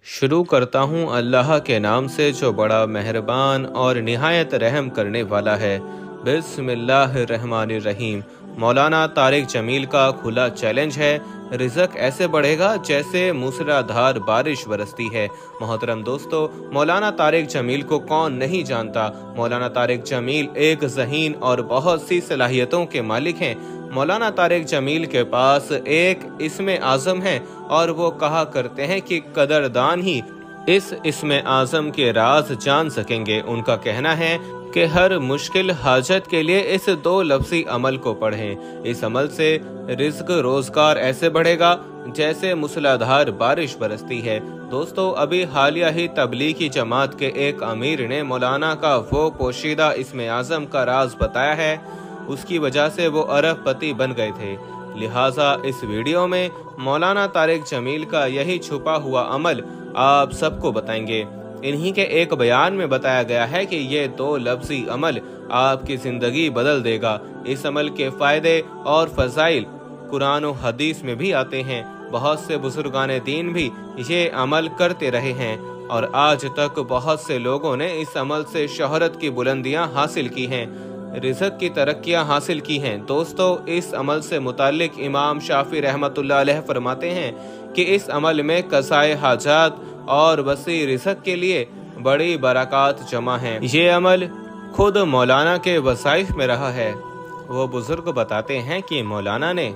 शुरू करता हूँ अल्लाह के नाम से जो बड़ा मेहरबान और निहायत रहम करने वाला है। बिस्मिल्लाहिर्रहमानिर्रहीम। मौलाना तारिक जमील का खुला चैलेंज है, रिज़्क ऐसे बढ़ेगा जैसे मूसलाधार बारिश बरसती है। मोहतरम दोस्तों, मौलाना तारिक जमील को कौन नहीं जानता। मौलाना तारिक जमील एक ज़हीन और बहुत सी सलाहियतों के मालिक हैं। मौलाना तारिक जमील के पास एक इस्म आज़म है और वो कहा करते हैं कि कदरदान ही इस इस्म आज़म के राज जान सकेंगे। उनका कहना है कि हर मुश्किल हाजत के लिए इस दो लफ्ज़ी अमल को पढ़ें। इस अमल से रिज़्क रोज़गार ऐसे बढ़ेगा जैसे मूसलाधार बारिश बरसती है। दोस्तों, अभी हालिया ही तबलीगी जमात के एक अमीर ने मौलाना का वो पोशीदा इस्म आज़म का राज बताया है, उसकी वजह से वो अरबपति बन गए थे। लिहाजा इस वीडियो में मौलाना तारिक जमील का यही छुपा हुआ अमल आप सबको बताएंगे। इन्हीं के एक बयान में बताया गया है कि ये दो लफ्ज़ी अमल आपकी ज़िंदगी बदल देगा। इस अमल के फ़ायदे और फ़ज़ाइल कुरान और हदीस में भी आते हैं। बहुत से बुजुर्गान दीन भी ये अमल करते रहे हैं और आज तक बहुत से लोगों ने इस अमल से शोहरत की बुलंदियां हासिल की हैं, रिज़्क की तरक्कियां हासिल की हैं। दोस्तों, इस अमल से मुताल्लिक इमाम शाफी रहमतुल्लाह अलैह फरमाते हैं कि इस अमल में कसाए हाजात और वसी रिज़्क के लिए बड़ी बरक़ात जमा हैं। ये अमल खुद मौलाना के वसाइफ में रहा है। वो बुजुर्ग बताते हैं कि मौलाना ने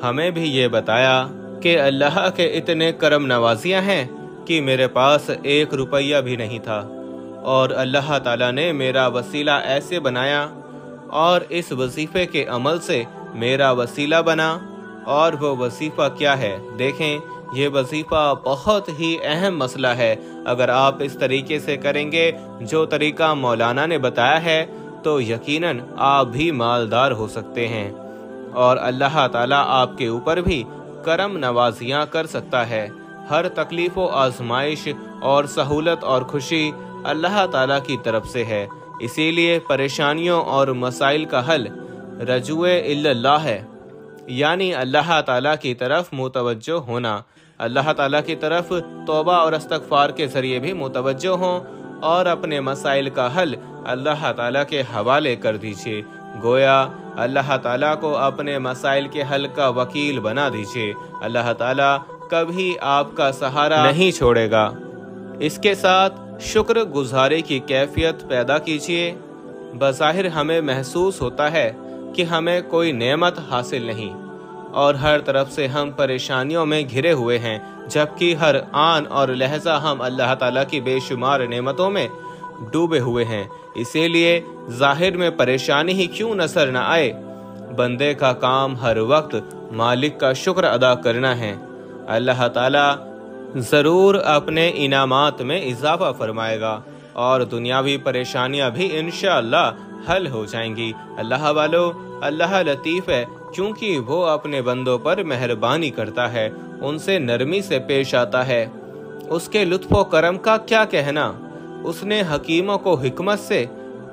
हमें भी ये बताया कि अल्लाह के इतने करम नवाजियाँ हैं कि मेरे पास 1 रुपया भी नहीं था और अल्लाह ताला ने मेरा वसीला ऐसे बनाया और इस वजीफे के अमल से मेरा वसीला बना। और वो वजीफा क्या है? देखें, ये वजीफा बहुत ही अहम मसला है। अगर आप इस तरीके से करेंगे जो तरीका मौलाना ने बताया है तो यकीनन आप भी मालदार हो सकते हैं और अल्लाह ताला आपके ऊपर भी करम नवाजियाँ कर सकता है। हर तकलीफ व आजमाइश और सहूलत और खुशी अल्लाह ताला की तरफ से है। इसीलिए परेशानियों और मसाइल का हल रजुए इल्लल्लाह है, यानी अल्लाह ताला की तरफ मुतवज्जो होना। अल्लाह ताला की तरफ तौबा और इस्तग़फ़ार के ज़रिए भी मुतवज्जो हों और अपने मसाइल का हल अल्लाह ताला के हवाले कर दीजिए। गोया अल्लाह ताला को अपने मसाइल के हल का वकील बना दीजिए। अल्लाह ताला कभी आपका सहारा नहीं छोड़ेगा। इसके साथ शुक्र गुजारी की कैफियत पैदा कीजिए। बज़ाहिर हमें महसूस होता है कि हमें कोई नेमत हासिल नहीं और हर तरफ से हम परेशानियों में घिरे हुए हैं, जबकि हर आन और लहजा हम अल्लाह ताला की बेशुमार नेमतों में डूबे हुए हैं। इसीलिए ज़ाहिर में परेशानी ही क्यों नजर न आए, बंदे का काम हर वक्त मालिक का शुक्र अदा करना है। अल्लाह ताला ज़रूर अपने इनामात में इजाफा फरमाएगा और दुनियावी परेशानियां भी इंशाअल्लाह हल हो जाएंगी। अल्लाह वालों, अल्लाह लतीफ़ है, क्योंकि वो अपने बंदों पर मेहरबानी करता है, उनसे नरमी से पेश आता है। उसके लुत्फ़ व करम का क्या कहना। उसने हकीमों को हिकमत से,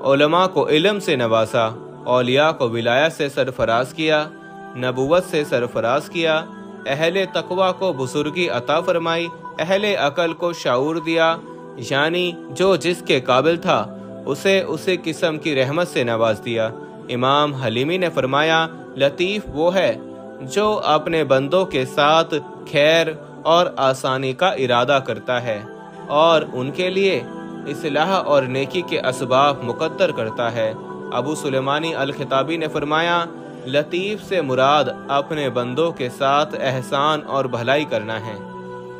उलमा को इल्म से नवाजा, औलिया को विलायत से सरफराज किया, नबूवत से सरफराज किया, अहले तकवा को बुजुर्गी अता फरमाई, अहले अकल को शाऊर दिया, यानी जो जिसके काबिल था उसे उसी किस्म की रहमत से नवाज दिया। इमाम हलीमी ने फरमाया, लतीफ़ वो है जो अपने बंदों के साथ खैर और आसानी का इरादा करता है और उनके लिए इस्लाह और नेकी के असबाब मुकद्दर करता है। अबू सुलेमानी अल खिताबी ने फरमाया, लतीफ़ से मुराद अपने बंदों के साथ एहसान और भलाई करना है।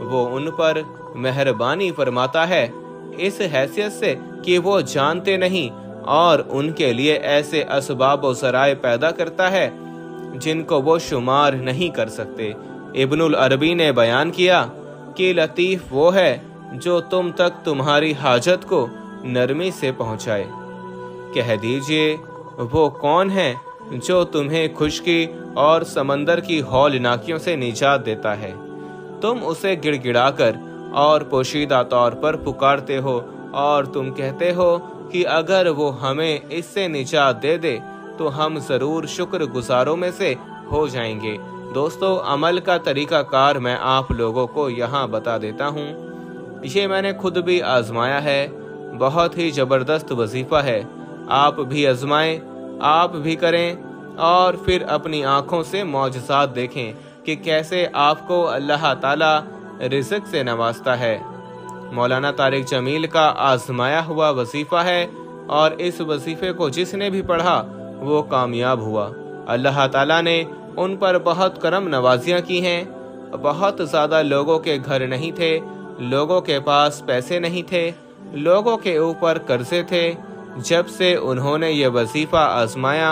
वो उन पर मेहरबानी फरमाता है इस हैसियत से कि वो जानते नहीं और उनके लिए ऐसे असबाब व ज़राए पैदा करता है जिनको वो शुमार नहीं कर सकते। इब्नुल अरबी ने बयान किया कि लतीफ़ वो है जो तुम तक तुम्हारी हाजत को नरमी से पहुँचाए। कह दीजिए, वो कौन है जो तुम्हें खुशकी और समंदर की हौलनाकियों से निजात देता है। तुम उसे गिड़गिड़ाकर और पोशीदा तौर पर पुकारते हो और तुम कहते हो कि अगर वो हमें इससे निजात दे दे तो हम ज़रूर शुक्र गुजारों में से हो जाएंगे। दोस्तों, अमल का तरीकाकार मैं आप लोगों को यहाँ बता देता हूँ। ये मैंने खुद भी आजमाया है, बहुत ही ज़बरदस्त वजीफ़ा है। आप भी आजमाएं, आप भी करें और फिर अपनी आँखों से मौजज़ात देखें कि कैसे आपको अल्लाह ताला रिज़्क़ से नवाजता है। मौलाना तारिक जमील का आजमाया हुआ वजीफ़ा है और इस वजीफ़े को जिसने भी पढ़ा वो कामयाब हुआ। अल्लाह ताला ने उन पर बहुत करम नवाजियाँ की हैं। बहुत ज़्यादा लोगों के घर नहीं थे, लोगों के पास पैसे नहीं थे, लोगों के ऊपर कर्जे थे। जब से उन्होंने ये वजीफ़ा आजमाया,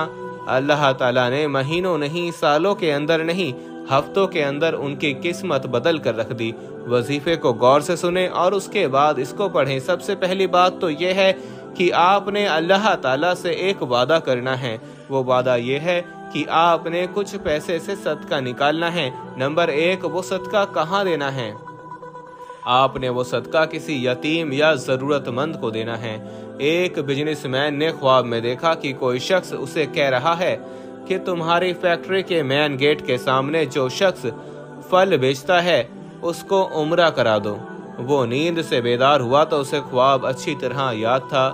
अल्लाह ताला ने महीनों नहीं, सालों के अंदर नहीं, हफ्तों के अंदर उनकी किस्मत बदल कर रख दी। वजीफ़े को गौर से सुने और उसके बाद इसको पढ़ें। सबसे पहली बात तो ये है कि आपने अल्लाह ताला से एक वादा करना है। वो वादा ये है कि आपने कुछ पैसे से सदका निकालना है। नंबर 1, वो सदका कहाँ देना है? आपने वो सदका किसी यतीम या ज़रूरतमंद को देना है। एक बिजनेसमैन ने ख्वाब में देखा कि कोई शख्स उसे कह रहा है कि तुम्हारी फैक्ट्री के मेन गेट के सामने जो शख्स फल बेचता है उसको उम्रा करा दो। वो नींद से बेदार हुआ तो उसे ख्वाब अच्छी तरह याद था,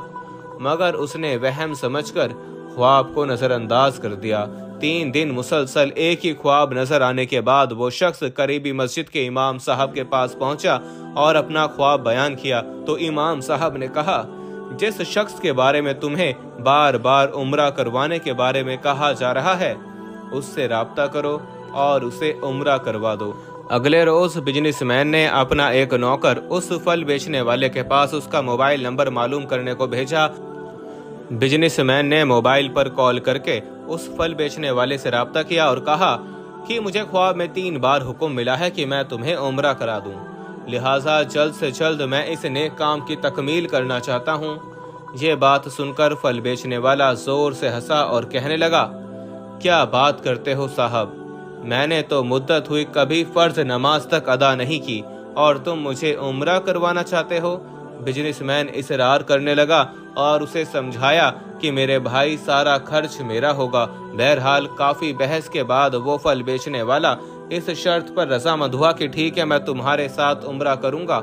मगर उसने वहम समझकर ख्वाब को नज़रअंदाज कर दिया। 3 दिन मुसलसल एक ही ख्वाब नजर आने के बाद वो शख्स करीबी मस्जिद के इमाम साहब के पास पहुंचा और अपना ख्वाब बयान किया। तो इमाम साहब ने कहा, जिस शख्स के बारे में तुम्हें बार बार उम्रा करवाने के बारे में कहा जा रहा है, उससे राब्ता करो और उसे उम्रा करवा दो। अगले रोज बिजनेसमैन ने अपना एक नौकर उस फल बेचने वाले के पास उसका मोबाइल नंबर मालूम करने को भेजा। बिजनेसमैन ने मोबाइल पर कॉल करके उस फल बेचने वाले से राब्ता किया और कहा कि मुझे ख्वाब में 3 बार हुक्म मिला है कि मैं तुम्हें उम्रा करा दूं, लिहाजा जल्द से जल्द मैं इस नेक काम की तकमील करना चाहता हूं। ये बात सुनकर फल बेचने वाला जोर से हंसा और कहने लगा, क्या बात करते हो साहब, मैंने तो मुद्दत हुई कभी फर्ज नमाज तक अदा नहीं की और तुम मुझे उम्रा करवाना चाहते हो। बिजनेसमैन इसरार करने लगा और उसे समझाया कि मेरे भाई सारा खर्च मेरा होगा। बहरहाल काफी बहस के बाद वो फल बेचने वाला इस शर्त पर रजामंद हुआ कि ठीक है, मैं तुम्हारे साथ उम्रा करूंगा,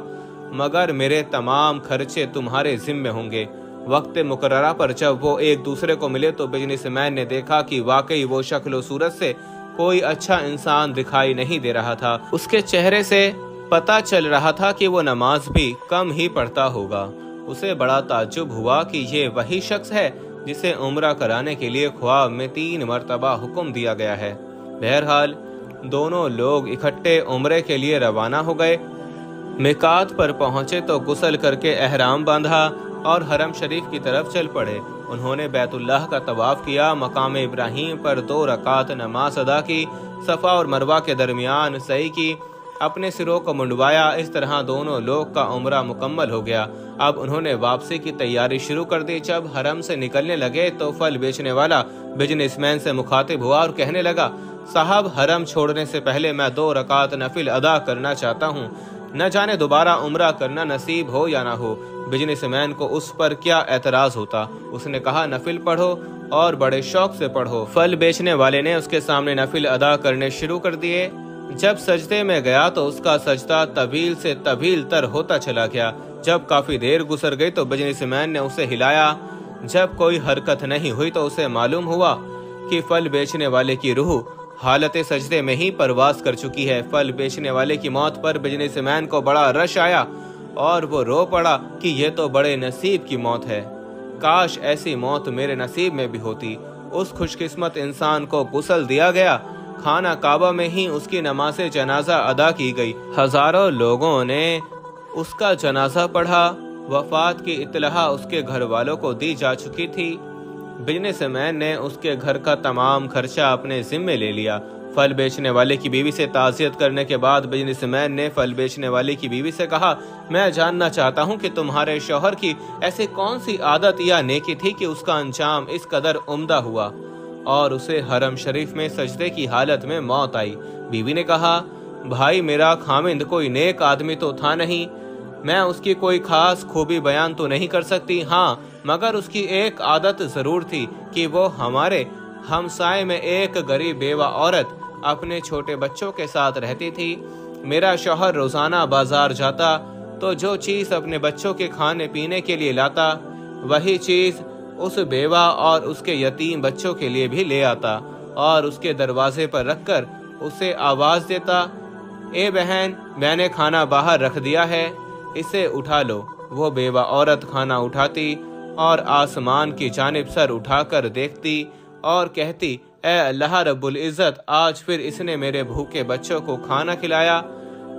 मगर मेरे तमाम खर्चे तुम्हारे जिम्मे होंगे। वक्त मुकर्ररा पर जब वो एक दूसरे को मिले तो बिजनेसमैन ने देखा कि वाकई वो शक्ल सूरत से कोई अच्छा इंसान दिखाई नहीं दे रहा था। उसके चेहरे से पता चल रहा था कि वो नमाज भी कम ही पढ़ता होगा। उसे बड़ा ताज्जुब हुआ कि ये वही शख्स है जिसे उम्रा कराने के लिए ख्वाब में 3 मरतबा हुक्म दिया गया है। बहरहाल दोनों लोग इकट्ठे उम्रे के लिए रवाना हो गए। मिकात पर पहुंचे तो गुस्ल करके एहराम बांधा और हरम शरीफ की तरफ चल पड़े। उन्होंने बैतुल्लाह का तवाफ किया, मकाम इब्राहिम पर 2 रकात नमाज अदा की, सफ़ा और मरवा के दरमियान सई की, अपने सिरों को मुंडवाया। इस तरह दोनों लोग का उम्रा मुकम्मल हो गया। अब उन्होंने वापसी की तैयारी शुरू कर दी। जब हरम से निकलने लगे तो फल बेचने वाला बिजनेसमैन से मुखातिब हुआ और कहने लगा, साहब, हरम छोड़ने से पहले मैं 2 रकात नफिल अदा करना चाहता हूँ, न जाने दोबारा उम्रा करना नसीब हो या ना हो। बिजनेसमैन को उस पर क्या एतराज होता। उसने कहा, नफिल पढ़ो और बड़े शौक से पढ़ो। फल बेचने वाले ने उसके सामने नफिल अदा करने शुरू कर दिए। जब सजदे में गया तो उसका सजदा तवील से तवील तर होता चला गया। जब काफी देर गुजर गई तो बिजनेसमैन ने उसे हिलाया। जब कोई हरकत नहीं हुई तो उसे मालूम हुआ कि फल बेचने वाले की रूह हालत सजदे में ही परवास कर चुकी है। फल बेचने वाले की मौत पर बिजनेसमैन को बड़ा रश आया और वो रो पड़ा कि ये तो बड़े नसीब की मौत है, काश ऐसी मौत मेरे नसीब में भी होती। उस खुशकिस्मत इंसान को गुस्ल दिया गया। खाना काबा में ही उसकी नमाज जनाजा अदा की गई। हजारों लोगों ने उसका जनाजा पढ़ा। वफात की इत्तला उसके घर वालों को दी जा चुकी थी। बिजनेसमैन ने उसके घर का तमाम खर्चा अपने जिम्मे ले लिया। फल बेचने वाले की बीवी से ताज़ियत करने के बाद बिजनेसमैन ने फल बेचने वाले की बीवी से कहा, मैं जानना चाहता हूं कि तुम्हारे शौहर की ऐसी कौन सी आदत या नेकी थी कि उसका अंजाम इस कदर उम्दा हुआ और उसे हरम शरीफ में सजदे की हालत में मौत आई। बीवी ने कहा, भाई, मेरा खामिंद कोई नेक आदमी तो था नहीं, मैं उसकी कोई खास खूबी बयान तो नहीं कर सकती, हाँ, मगर उसकी एक आदत जरूर थी कि वो हमारे हमसाए में एक गरीब बेवा औरत अपने छोटे बच्चों के साथ रहती थी। मेरा शौहर रोजाना बाजार जाता, तो जो चीज़ अपने बच्चों के खाने पीने के लिए लाता, वही चीज़ उस बेवा और उसके यतीम बच्चों के लिए भी ले आता और उसके दरवाजे पर रखकर उसे आवाज़ देता, ए बहन, मैंने खाना बाहर रख दिया है, इसे उठा लो। वो बेवा औरत खाना उठाती और आसमान की जानिब सर उठाकर देखती और कहती, ए अल्लाह रब्बुल इज़्ज़त, आज फिर इसने मेरे भूखे बच्चों को खाना खिलाया।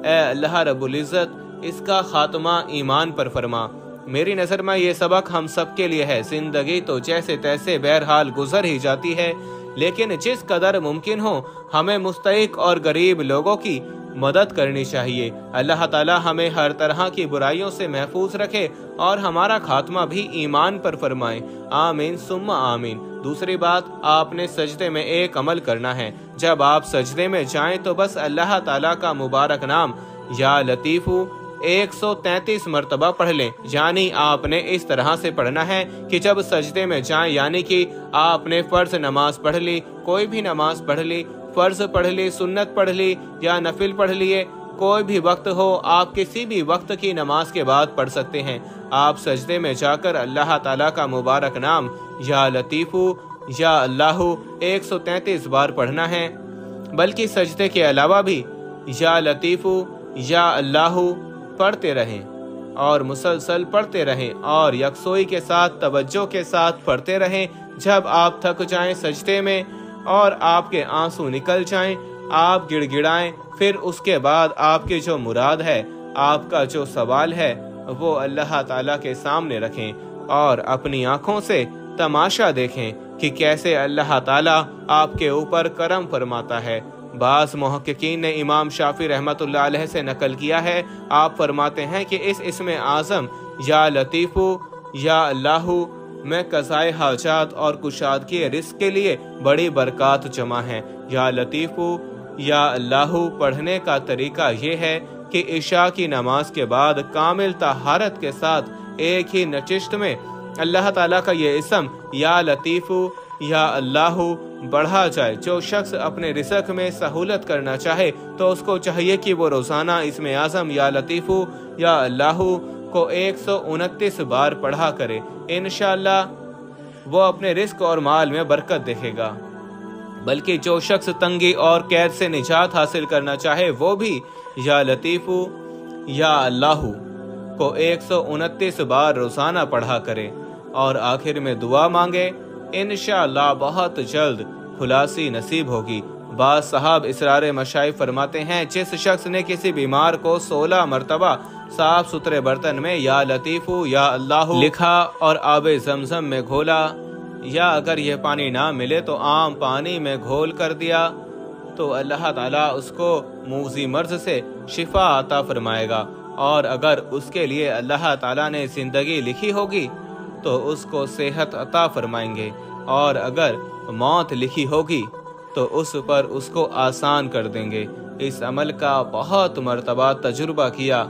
ए अल्लाह रब्बुल इज़्ज़त, इसका खात्मा ईमान पर फरमा। मेरी नज़र में ये सबक हम सब के लिए है। जिंदगी तो जैसे तैसे बहरहाल गुजर ही जाती है, लेकिन जिस कदर मुमकिन हो हमें मुस्तहिक और गरीब लोगों की मदद करनी चाहिए। अल्लाह ताला हमें हर तरह की बुराइयों से महफूज रखे और हमारा खात्मा भी ईमान पर फरमाए। आमीन सुम्मा आमीन। दूसरी बात, आपने सजदे में एक अमल करना है। जब आप सजदे में जाएं तो बस अल्लाह ताला का मुबारक नाम या लतीफ़ू 133 मरतबा पढ़ लें। यानी आपने इस तरह से पढ़ना है कि जब सजदे में जाएं, यानी कि आपने फ़र्ज नमाज पढ़ ली, कोई भी नमाज पढ़ ली, फ़र्ज पढ़ ली, सुन्नत पढ़ ली या नफिल पढ़ लिए, कोई भी वक्त हो, आप किसी भी वक्त की नमाज के बाद पढ़ सकते हैं। आप सजदे में जाकर अल्लाह ताला का मुबारक नाम या लतीफ़ू या अल्लाहू 133 बार पढ़ना है। बल्कि सजदे के अलावा भी या लतीफ़ू या अल्लाहू पढ़ते रहें और मुसलसल पढ़ते रहें और यकसोई के साथ तवज्जो के साथ पढ़ते रहें। जब आप थक जाएं सजदे में और आपके आंसू निकल जाएं, आप गिड़गिड़ाएं, फिर उसके बाद आपकी जो मुराद है, आपका जो सवाल है, वो अल्लाह ताला के सामने रखें और अपनी आंखों से तमाशा देखें कि कैसे अल्लाह ताला आपके ऊपर करम फरमाता है। बाज़ मुहक्किकीन ने इमाम शाफी रहमतुल्लाह अलैह से नकल किया है, आप फरमाते हैं कि इस इस्म आज़म या लतीफ़ू या अल्लाहू में कज़ाए हाजात और कुशादगी रिज़्क़ के लिए बड़ी बरक़ात जमा हैं। या लतीफ़ू या अल्लाहू पढ़ने का तरीका ये है कि इशा की नमाज के बाद कामिल तहारत के साथ एक ही नशिस्त में अल्लाह ताला का ये इस्म या लतीफ़ू या अल्लाहू बढ़ा जाए। जो शख्स अपने रिज़्क़ में सहूलत करना चाहे तो उसको चाहिए कि वो रोज़ाना इसमें आज़म या लतीफ़ू या अल्लाहू को 129 बार पढ़ा करे। इंशाअल्लाह वो अपने रिज़्क़ और माल में बरकत देखेगा। बल्कि जो शख्स तंगी और कैद से निजात हासिल करना चाहे वो भी या लतीफ़ू या अल्लाहू को 129 बार रोज़ाना पढ़ा करे और आखिर में दुआ मांगे। इंशाअल्लाह बहुत जल्द खुलासी नसीब होगी। बाज़ साहब इसरार मशाइख फरमाते हैं, जिस शख्स ने किसी बीमार को 16 मरतबा साफ सुथरे बर्तन में या लतीफ़ू या अल्लाहू लिखा और आब ज़मज़म में घोला, या अगर यह पानी ना मिले तो आम पानी में घोल कर दिया, तो अल्लाह ताला उसको मूज़ी मर्ज़ से शिफा अता फरमाएगा। और अगर उसके लिए अल्लाह ताला ने ज़िंदगी लिखी होगी तो उसको सेहत अता फरमाएंगे, और अगर मौत लिखी होगी तो उस पर उसको आसान कर देंगे। इस अमल का बहुत मरतबा तजुर्बा किया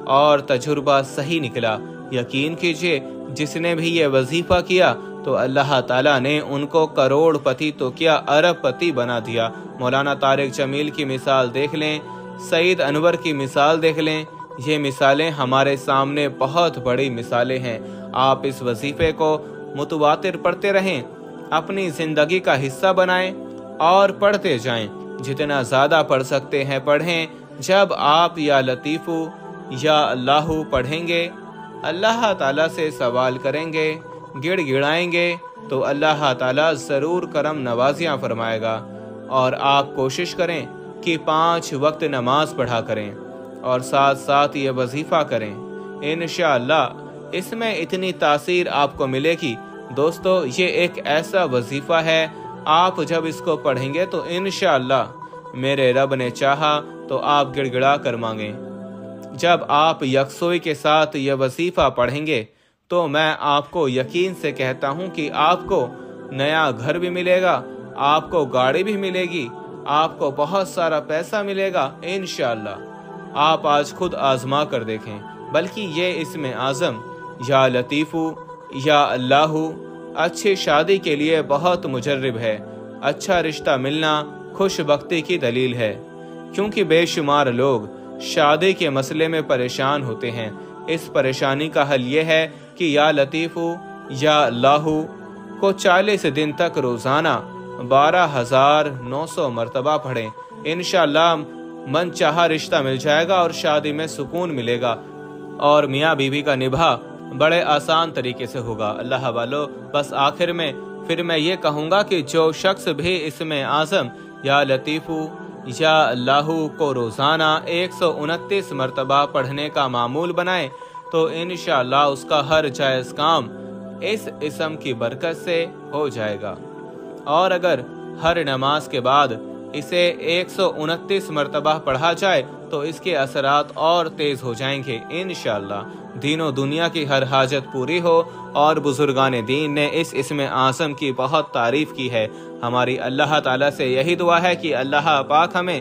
और तजुर्बा सही निकला। यकीन कीजिए, जिसने भी ये वजीफा किया तो अल्लाह ताला ने उनको करोड़पति तो क्या अरबपति बना दिया। मौलाना तारिक जमील की मिसाल देख लें, सईद अनवर की मिसाल देख लें, ये मिसालें हमारे सामने बहुत बड़ी मिसालें हैं। आप इस वजीफे को मुतवातिर पढ़ते रहें, अपनी ज़िंदगी का हिस्सा बनाएं और पढ़ते जाएं। जितना ज़्यादा पढ़ सकते हैं पढ़ें। जब आप या लतीफ़ू या अल्लाहू पढ़ेंगे, अल्लाह ताला से सवाल करेंगे, गिड़गिड़ाएंगे, तो अल्लाह ताला ज़रूर करम नवाजियाँ फरमाएगा। और आप कोशिश करें कि 5 वक्त नमाज पढ़ा करें और साथ साथ ये वजीफ़ा करें। इंशाअल्लाह इसमें इतनी तासीर आपको मिलेगी। दोस्तों, ये एक ऐसा वजीफ़ा है, आप जब इसको पढ़ेंगे तो इंशाअल्लाह मेरे रब ने चाहा तो आप गिड़गिड़ा कर मांगें। जब आप यकसोई के साथ यह वजीफ़ा पढ़ेंगे तो मैं आपको यकीन से कहता हूँ कि आपको नया घर भी मिलेगा, आपको गाड़ी भी मिलेगी, आपको बहुत सारा पैसा मिलेगा इंशाअल्लाह। आप आज खुद आजमा कर देखें। बल्कि ये इसमें आज़म या लतीफ़ू या अल्लाहू अच्छी शादी के लिए बहुत मुजर्रिब है। अच्छा रिश्ता मिलना खुशबख्ती की दलील है, क्योंकि बेशुमार लोग شادی کے مسئلے میں پریشان ہوتے ہیں، اس پریشانی کا حل یہ ہے کہ یا لطیفو یا اللہ کو 40 دن تک روزانہ 12,900 مرتبہ پڑھیں۔ انشاءاللہ من چاہا رشتہ مل جائے گا اور شادی میں سکون ملے گا اور میاں بیوی کا نبھا بڑے آسان طریقے سے ہوگا۔ اللہ والو، بس آخر میں پھر میں یہ کہوں گا کہ جو شخص بھی اسم اعظم یا لطیفو یا اللہ کو روزانہ 129 مرتبہ پڑھنے کا معمول بنائے تو انشاءاللہ اس کا ہر جائز کام اس اسم کی برکت سے ہو جائے گا، اور اگر ہر نماز کے بعد اسے 129 مرتبہ پڑھا جائے تو اس کے اثرات اور تیز ہو جائیں گے انشاءاللہ۔ دین و دنیا کی ہر حاجت پوری ہو، اور بزرگان دین نے اس اسم اعظم کی بہت تعریف کی ہے۔ ہماری اللہ تعالیٰ سے یہی دعا ہے کہ اللہ پاک ہمیں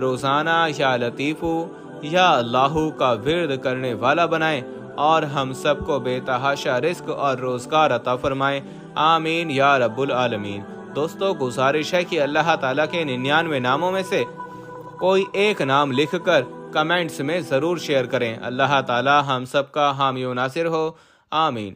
روزانہ یا لطیفو یا اللہ کا ورد کرنے والا بنائے اور ہم سب کو بے تحاشا رزق اور روزگار عطا فرمائے، آمین یا رب العالمین۔ دوستو، گزارش ہے کہ اللہ تعالیٰ کے 99 ناموں میں سے کوئی ایک نام لکھ کر کمنٹس میں ضرور شیئر کریں۔ اللہ تعالیٰ ہم سب کا حامی و ناصر ہو، آمین۔